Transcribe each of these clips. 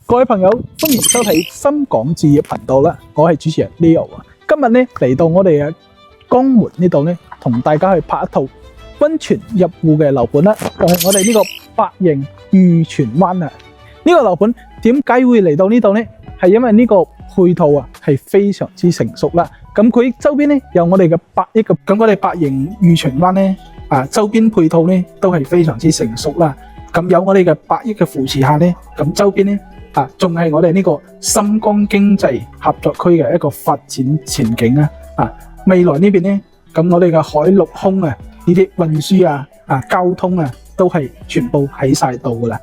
各位朋友，歡迎收睇深港置業頻道啦！我係主持人 Leo 啊。今日咧嚟到我哋嘅江門呢度咧，同大家去拍一套溫泉入戶嘅樓盤啦，就係我哋呢個百盈御泉灣啊！呢個樓盤點解會嚟到呢度咧？係因為呢個配套啊係非常之成熟啦。咁佢周邊咧有我哋嘅百億嘅，咁我哋百盈御泉灣咧周邊配套咧都係非常之成熟啦。咁有我哋嘅百億嘅扶持下咧，咁周邊咧仲係我哋呢個深江經濟合作區嘅一個發展前景啊！未來呢邊咧，咁我哋嘅海陸空呢啲運輸交通都係全部喺晒度噶啦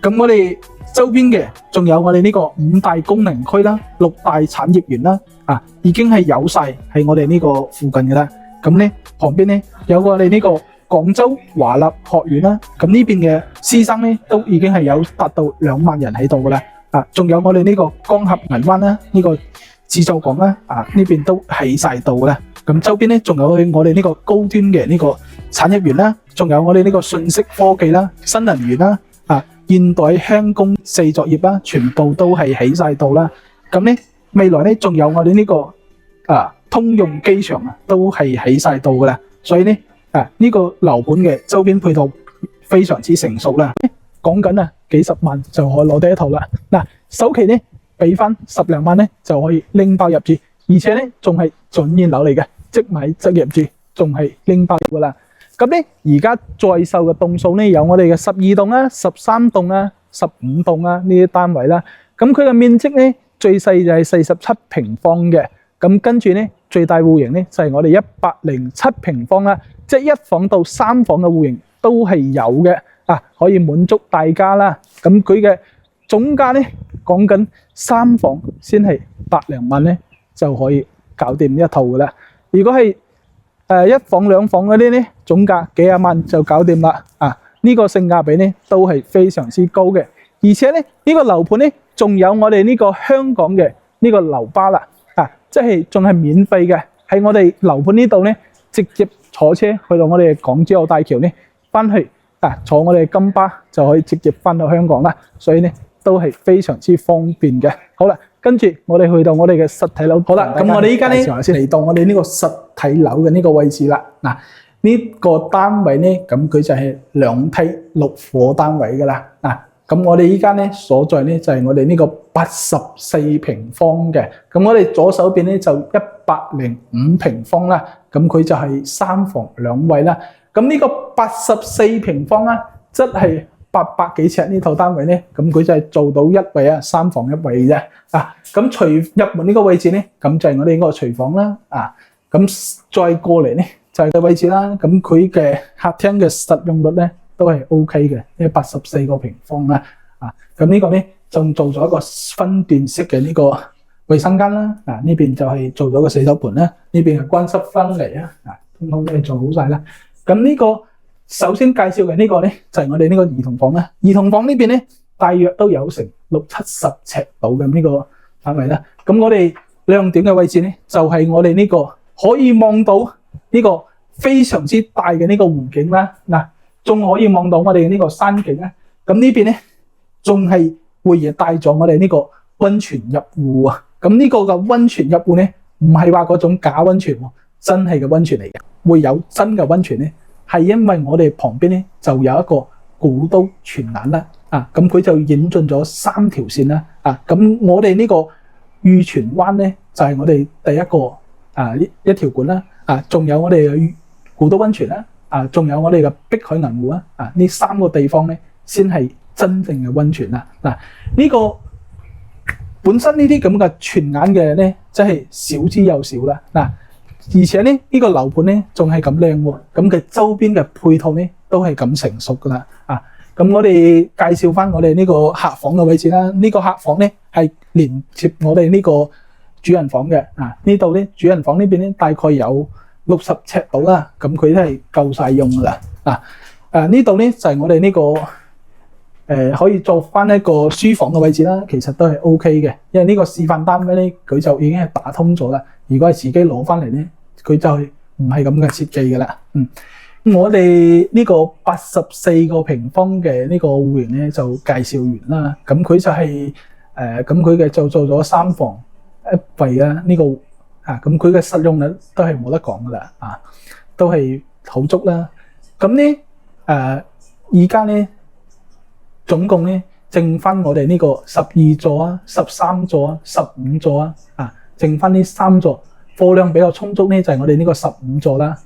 咁我哋周邊嘅仲有我哋呢個5大功能區啦、6大產業園啦已經係有晒喺我哋呢個附近噶啦。咁咧旁邊咧有我哋呢個廣州華立學院啦，咁呢邊嘅師生咧都已經係有達到2萬人喺度噶啦，仲有我哋呢個江峽銀灣啦，呢個製造港啦，呢邊都喺晒度噶啦。咁周邊咧仲有我哋呢個高端嘅呢個產業園啦，仲有我哋呢個信息科技啦、新能源啦，現代輕工製作業啦，全部都係喺晒度啦。咁咧未來咧仲有我哋呢個通用機場都係喺晒度噶啦，所以咧呢個樓盤嘅周邊配套非常之成熟啦，講緊幾十萬就可以攞得一套啦。首期咧俾翻10零萬咧就可以拎包入住，而且咧仲係準現樓嚟嘅，即買即入住，仲係拎包噶啦。咁咧而家在售嘅棟數咧有我哋嘅12棟啦、13棟啦、15棟啦呢啲單位啦。咁佢嘅面積咧最細就係47平方嘅，咁跟住咧最大戶型咧就係我哋107平方啦。即係1房到3房嘅戶型都係有嘅，可以滿足大家啦。咁佢嘅總價咧講緊3房先係100零萬咧就可以搞掂一套噶啦。如果係1房2房嗰啲咧，總價幾廿萬就搞掂啦。呢個性價比咧都係非常之高嘅，而且咧呢個樓盤咧仲有我哋呢個香港嘅呢個樓巴啦，即係仲係免費嘅，喺我哋樓盤呢度咧直接坐車去到我哋港珠澳大橋咧，翻去坐我哋金巴就可以直接翻到香港啦，所以咧都係非常之方便嘅。好啦，跟住我哋去到我哋嘅實體樓。好啦，咁我哋依家咧嚟到我哋呢個實體樓嘅呢個位置啦。呢個單位咧，咁佢就係2梯6伙單位噶啦。咁我哋依家咧所在咧就係我哋呢個84平方嘅，咁我哋左手邊咧就105平方啦，咁佢就係3房2衛啦。咁呢個84平方啦，即係800幾尺呢套單位咧，咁佢就係做到1衛3房1衛啫。咁廚入門呢個位置咧，咁就係我哋呢個廚房啦。咁再過嚟咧就係個位置啦。咁佢嘅客廳嘅實用率咧都係 OK 嘅，呢84個平方啦。咁呢個咧仲做咗一個分段式嘅呢個衛生間啦。呢邊就係做咗個洗手盆啦，呢邊係乾濕分離通通都係做好晒啦。咁呢個首先介紹嘅呢個咧就係我哋呢個兒童房啦。兒童房呢邊咧大約都有成60-70尺度嘅呢個範圍啦。咁我哋亮點嘅位置咧就係我哋呢個可以望到呢個非常之大嘅呢個湖景啦。仲可以望到我哋呢個山景啦。咁呢邊咧仲係會帶咗我哋呢個溫泉入戶啊。咁呢個嘅溫泉入戶咧唔係話嗰種假溫泉，真係嘅溫泉嚟嘅。會有真嘅溫泉咧，係因為我哋旁邊咧就有一個古都全欄啦。咁佢就引進咗3條線啦。咁我哋呢個御泉灣咧就係我哋第一個一條管啦。仲有我哋嘅古都溫泉啦。仲有我哋嘅碧海銀湖呢3個地方咧先係真正嘅溫泉啦。呢個本身呢啲咁嘅泉眼嘅咧，真係少之又少啦。而且咧呢個樓盤咧仲係咁靚喎，咁嘅周邊嘅配套咧都係咁成熟噶啦。咁我哋介紹翻我哋呢個客房嘅位置啦。呢個客房咧係連接我哋呢個主人房嘅。呢度咧主人房呢邊咧大概有60尺度啦，咁佢都係夠晒用噶啦。呢度咧就係我哋呢個可以做翻一個書房嘅位置啦，其實都係 OK 嘅，因為呢個示範單位咧佢就已經係打通咗啦。如果係自己攞翻嚟咧，佢就唔係咁嘅設計噶啦。我哋呢個84個平方嘅呢個會員咧就介紹完啦。咁佢就係咁佢嘅就做咗3房1衛啊，呢個咁佢嘅實用率都係冇得講噶啦都係好足啦。咁咧而家咧總共咧剩翻我哋呢個12座啊、13座啊、15座剩翻呢3座，貨量比較充足咧就係我哋呢個15座啦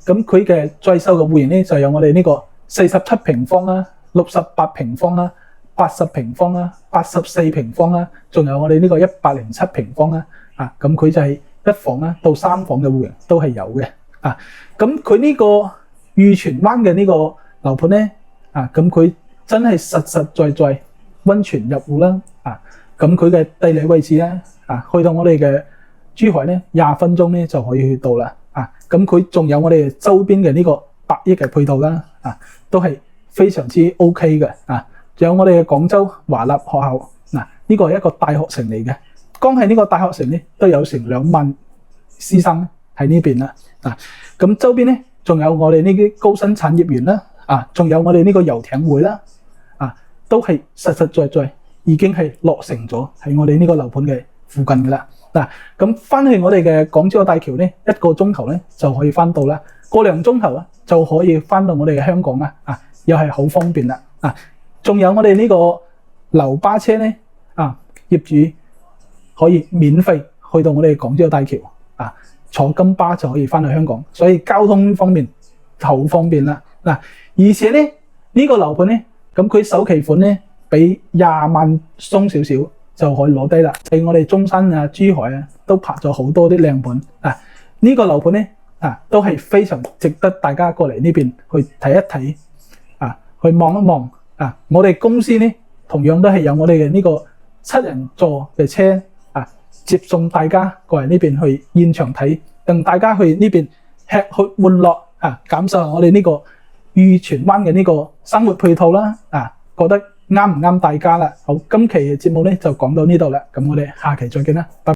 咁佢嘅在售嘅會員咧就有我哋呢個47平方啦、68平方啦、80平方啦、84平方啦，仲有我哋呢個107平方啦咁佢就係1房啦到3房嘅會員都係有嘅咁佢呢個裕荃灣嘅呢個樓盤咧咁佢真係實實在在溫泉入戶啦咁佢嘅地理位置咧去到我哋嘅珠海咧20分鐘咧就可以去到啦咁佢仲有我哋周邊嘅呢個100億嘅配套啦都係非常之 OK 嘅仲有我哋嘅廣州華立學校呢個係一個大學城嚟嘅，光係呢個大學城咧都有成2萬師生喺呢邊啦咁周邊咧仲有我哋呢啲高新產業園啦仲有我哋呢個遊艇會啦都係實實在在已經係落成咗喺我哋呢個樓盤嘅附近噶啦咁翻去我哋嘅港珠澳大橋咧1個鐘頭咧就可以翻到啦，1個2鐘頭就可以翻到我哋嘅香港又係好方便啦仲有我哋呢個樓巴車咧業主可以免費去到我哋港珠澳大橋坐金巴就可以翻去香港，所以交通方面好方便啦而且咧呢個樓盤咧咁佢首期款咧俾20萬鬆少少就可以攞低啦。喺我哋中山珠海都拍咗好多啲靚盤呢個樓盤咧都係非常值得大家過嚟呢邊去睇一睇去望一望我哋公司咧同樣都係有我哋嘅呢個7人座嘅車接送大家過嚟呢邊去現場睇，讓大家去呢邊吃喝玩樂感受我哋呢個裕荃灣嘅呢個生活配套啦覺得啱唔啱大家啦？好，今期嘅節目咧就講到呢度啦，咁我哋下期再見啦，拜拜。